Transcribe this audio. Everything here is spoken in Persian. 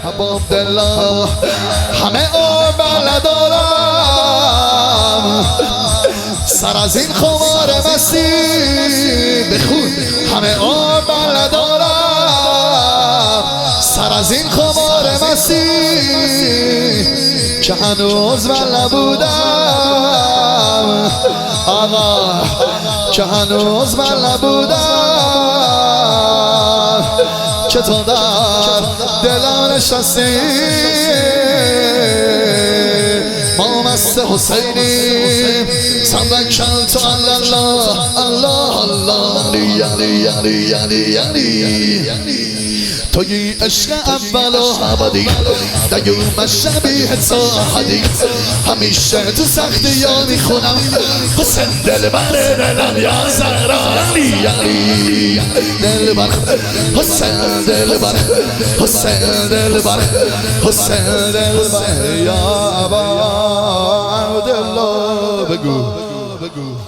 ابا عبدالله همه عمر ندارم سر از این خمار مستی بخون همه عمر ندارم سر از این خمار مستی که هنوز من نبودم آقا که هنوز من نبودم که تو در دلم نشستی ما مست حسینیم سبکل تو الله الله الله یعنی توی عشق اول و ابدی دیوم شبیه ساحدی همیشه تو سختی ها میخونم حسین دلبر دلم یا زهرا یعنی دلبر حسین دلبر حسین دلبر حسین دلبر یا ابا عبدالله بگو